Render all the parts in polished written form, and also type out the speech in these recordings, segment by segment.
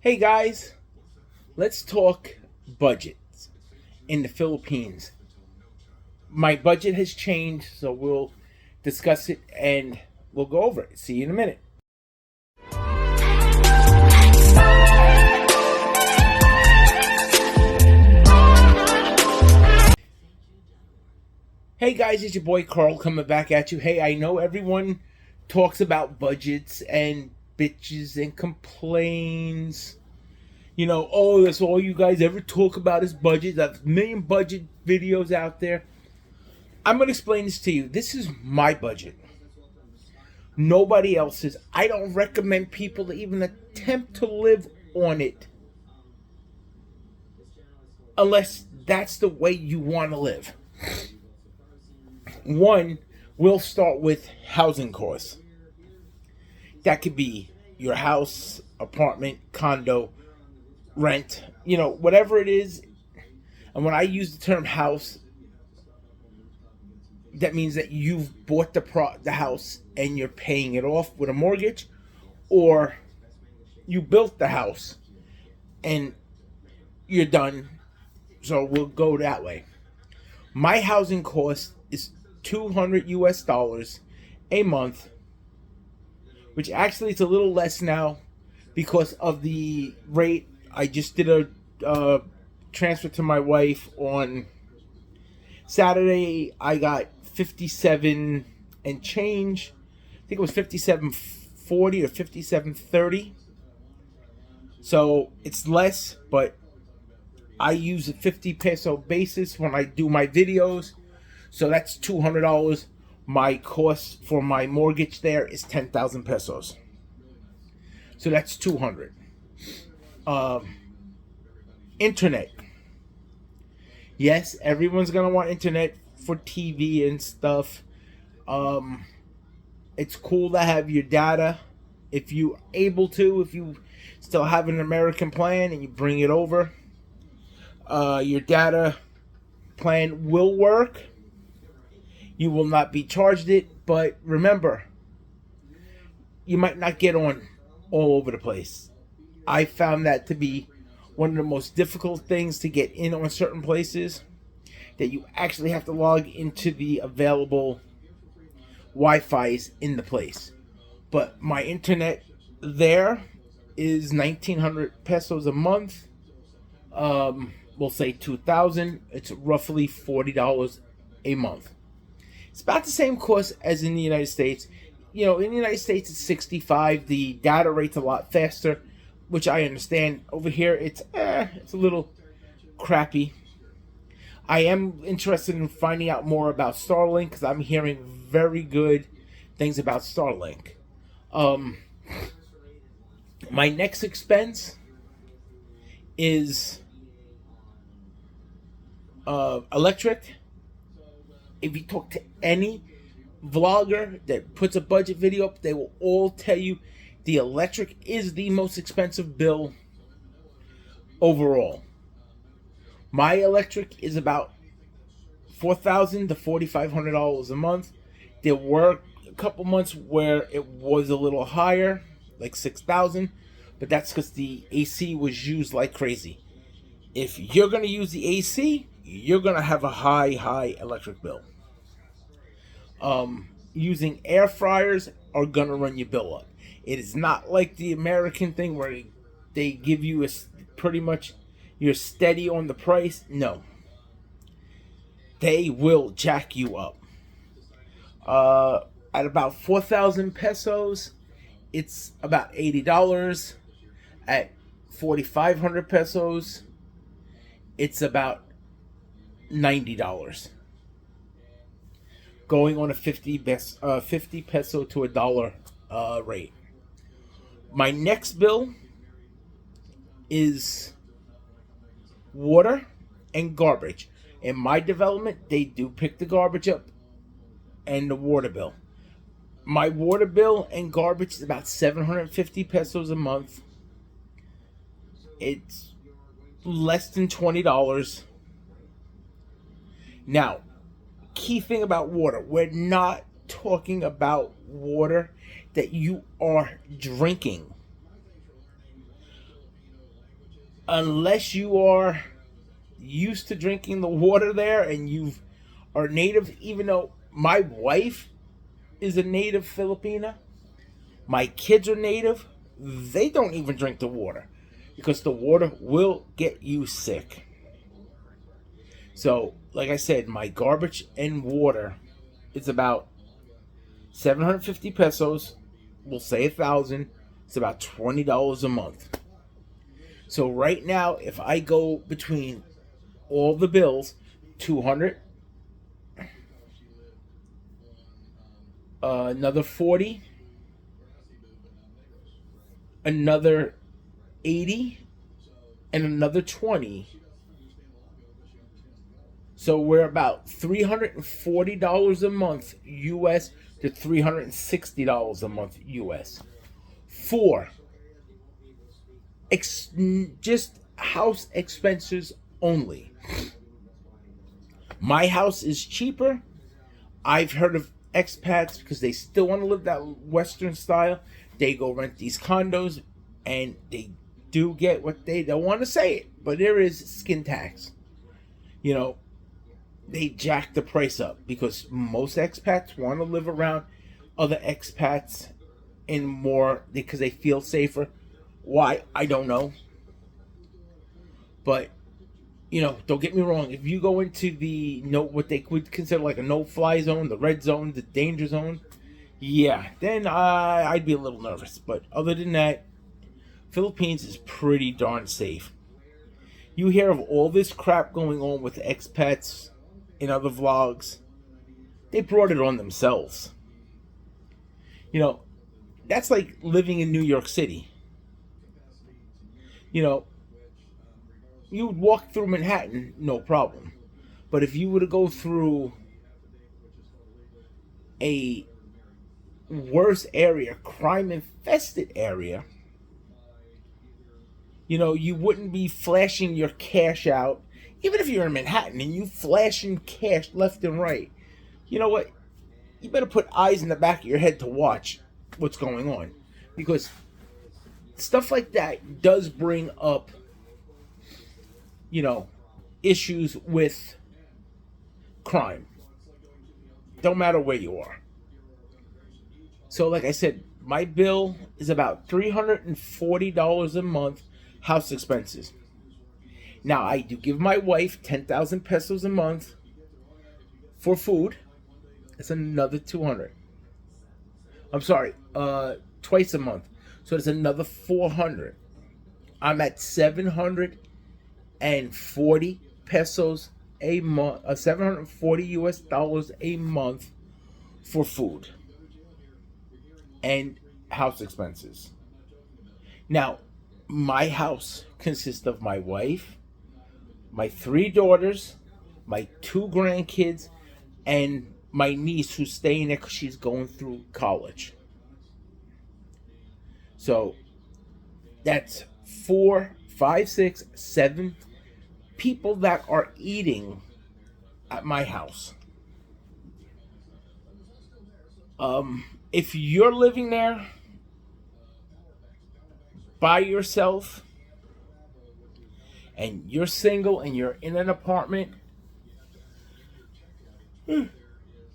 Hey guys, let's talk budgets in the Philippines. My budget has changed, so we'll discuss it and we'll go over it. See you in a minute. Hey guys, it's your boy Carl coming back at you. Hey, I know everyone talks about budgets and bitches and complains. Oh, that's all you guys ever talk about is budget. There's a million budget videos out there. I'm going to explain this to you. This is my budget. Nobody else's. I don't recommend people to even attempt to live on it unless that's the way you want to live. One, we'll start with housing costs. That could be your house, apartment, condo, rent, whatever it is. And when I use the term house, that means that you've bought the house and you're paying it off with a mortgage, or you built the house and you're done. So we'll go that way. My housing cost is $200 a month, which actually it's a little less now because of the rate. I just did a transfer to my wife on Saturday. I got 57 and change. I think it was 57.40 or 57.30. So it's less, but I use a 50 peso basis when I do my videos. So that's $200. My cost for my mortgage there is 10,000 pesos. So that's 200. Internet. Yes, everyone's gonna want internet for TV and stuff. It's cool to have your data if you able to. If you still have an American plan and you bring it over, your data plan will work. You will not be charged it, but remember, you might not get on all over the place. I found that to be one of the most difficult things to get in on certain places, that you actually have to log into the available Wi-Fi's in the place. But my internet there is 1,900 pesos a month. We'll say 2,000. It's roughly $40 a month. It's about the same cost as in the United States. In the United States it's 65. The data rate's a lot faster, which I understand. Over here it's a little crappy. I am interested in finding out more about Starlink because I'm hearing very good things about Starlink. My next expense is electric. If you talk to any vlogger that puts a budget video up, they will all tell you the electric is the most expensive bill overall. My electric is about $4,000 to $4,500 a month. There were a couple months where it was a little higher, like $6,000, but that's because the AC was used like crazy. If you're going to use the AC, you're going to have a high electric bill. Using air fryers are going to run your bill up. It is not like the American thing where they give you pretty much you're steady on the price. No. They will jack you up. At about 4,000 pesos, it's about $80. At 4,500 pesos, it's about $90. Going on a 50 peso to a dollar rate. My next bill is water and garbage. In my development, they do pick the garbage up and the water bill. My water bill and garbage is about 750 pesos a month. It's less than $20. Now, key thing about water, we're not talking about water that you are drinking. unless you are used to drinking the water there and you are native, even though my wife is a native Filipina, my kids are native, they don't even drink the water because the water will get you sick. So, like I said, my garbage and water is about 750 pesos. We'll say 1,000. It's about $20 a month. So right now, if I go between all the bills, 200, another 40, another 80, and another 20. So we're about $340 a month US to $360 a month US for just house expenses only. My house is cheaper. I've heard of expats because they still want to live that Western style. They go rent these condos and they do get what they don't want to say it, but there is skin tax. You know, they jack the price up because most expats want to live around other expats in more because they feel safer. Why? I don't know. But, you know, don't get me wrong. If you go into the what they would consider like a no-fly zone, the red zone, the danger zone, yeah, then I'd be a little nervous. But other than that, Philippines is pretty darn safe. You hear of all this crap going on with expats in other vlogs. They brought it on themselves. You know, that's like living in New York City. You know, you would walk through Manhattan, no problem. But if you were to go through a worse area, crime-infested area, you know, you wouldn't be flashing your cash out. Even if you're in Manhattan and you flashing cash left and right, you know what? You better put eyes in the back of your head to watch what's going on. Because stuff like that does bring up, you know, issues with crime. Don't matter where you are. So, like I said, my bill is about $340 a month, house expenses. Now, I do give my wife 10,000 pesos a month for food. That's another 200. I'm sorry, twice a month. So it's another 400. I'm at 740 pesos a month, 740 US dollars a month for food and house expenses. Now, my house consists of my wife, my 3 daughters, my 2 grandkids, and my niece who's staying there because she's going through college. So that's 4, 5, 6, 7 people that are eating at my house. If you're living there by yourself and you're single and you're in an apartment,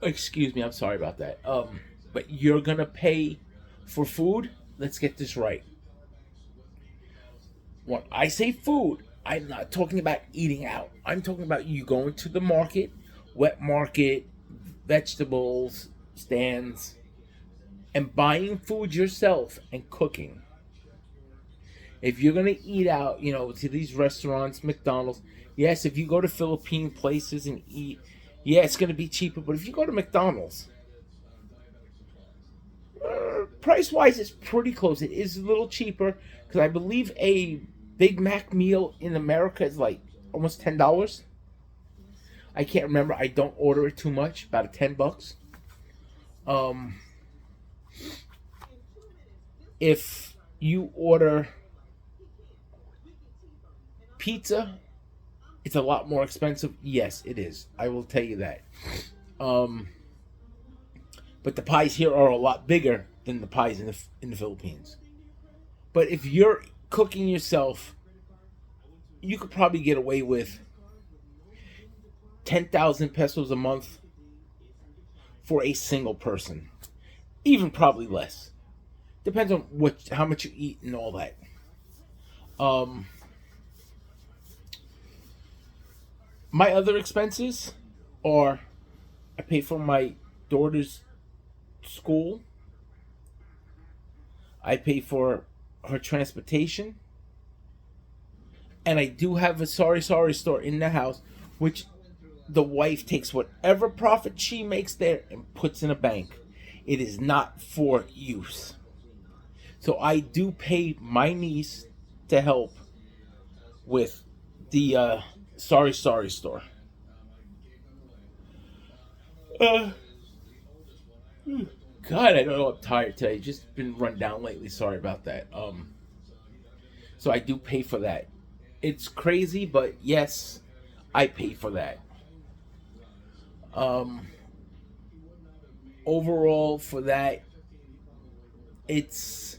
excuse me, I'm sorry about that. But you're gonna pay for food. Let's get this right. When I say food, I'm not talking about eating out. I'm talking about you going to the market, wet market, vegetables, stands, and buying food yourself and cooking. If you're going to eat out, you know, to these restaurants, McDonald's, yes, if you go to Philippine places and eat, yeah, it's going to be cheaper. But if you go to McDonald's, price-wise, it's pretty close. It is a little cheaper because I believe a Big Mac meal in America is like almost $10. I can't remember. I don't order it too much. About $10. If you order pizza, it's a lot more expensive. Yes, it is. I will tell you that. But the pies here are a lot bigger than the pies in the Philippines. But if you're cooking yourself, you could probably get away with 10,000 pesos a month for a single person. Even probably less. Depends on how much you eat and all that. Um, my other expenses are I pay for my daughter's school. I pay for her transportation. And I do have a Sorry Sorry store in the house, which the wife takes whatever profit she makes there and puts in a bank. It is not for use. So I do pay my niece to help with the Sorry Sorry store. Uh, God, I don't know. I'm tired today. Just been run down lately. Sorry about that. So I do pay for that. It's crazy, but yes, I pay for that. Um, Overall, for that, it's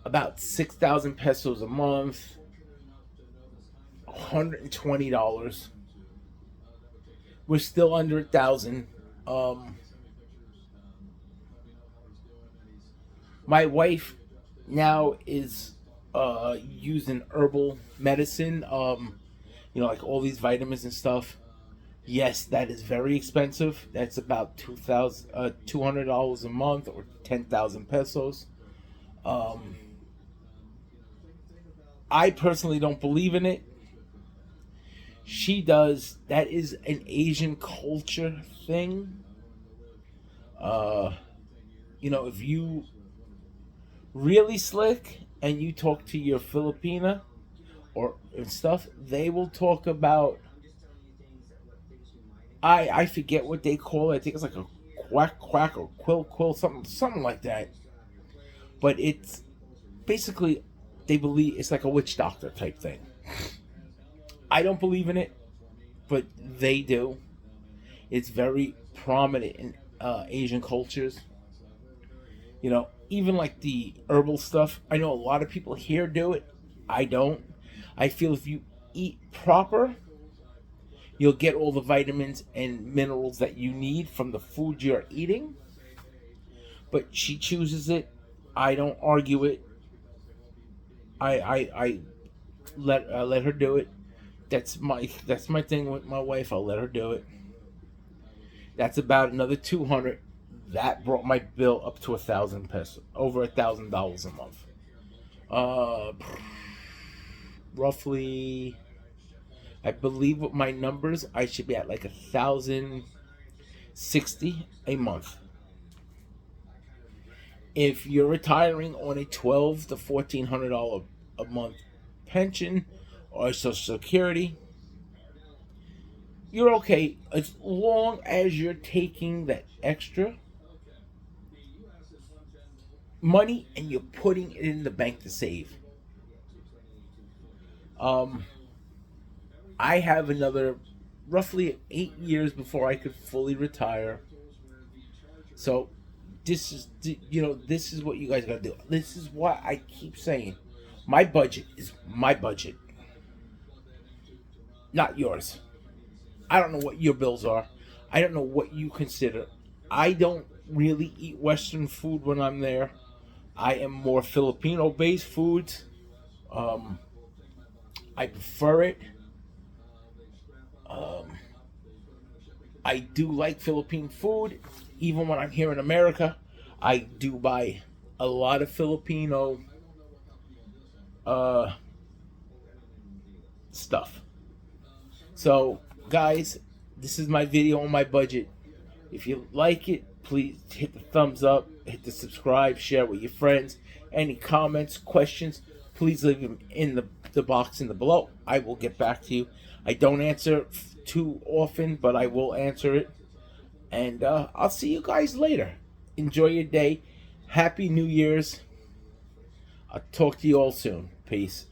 about 6,000 pesos a month, $120. We're still under 1,000. My wife now is using herbal medicine. Like all these vitamins and stuff. Yes, that is very expensive. That's about $200 a month or 10,000 pesos. I personally don't believe in it. She does. That is an Asian culture thing. If you really slick and you talk to your Filipina or and stuff, they will talk about. I forget what they call it. I think it's like a quack or quill something like that. But it's basically they believe it's like a witch doctor type thing. I don't believe in it, but they do. It's very prominent in Asian cultures. Even like the herbal stuff. I know a lot of people here do it. I don't. I feel if you eat proper, you'll get all the vitamins and minerals that you need from the food you're eating. But she chooses it. I don't argue it. I let her do it. That's my thing with my wife. I'll let her do it. That's about another 200. That brought my bill up to 1,000 pesos, over $1,000 a month. Roughly, I believe with my numbers, I should be at like 1,060 a month. If you're retiring on a $1,200 to $1,400 a month pension or Social Security, you're okay as long as you're taking that extra money and you're putting it in the bank to save. I have another roughly 8 years before I could fully retire. So this is what you guys gotta do. This is why I keep saying my budget is my budget, not yours. I don't know what your bills are. I don't know what you consider. I don't really eat Western food when I'm there. I am more Filipino-based foods. I prefer it. I do like Philippine food. Even when I'm here in America, I do buy a lot of Filipino stuff. So, guys, this is my video on my budget. If you like it, please hit the thumbs up, hit the subscribe, share with your friends. Any comments, questions, please leave them in the box in the below. I will get back to you. I don't answer too often, but I will answer it. And I'll see you guys later. Enjoy your day. Happy New Year's. I'll talk to you all soon. Peace.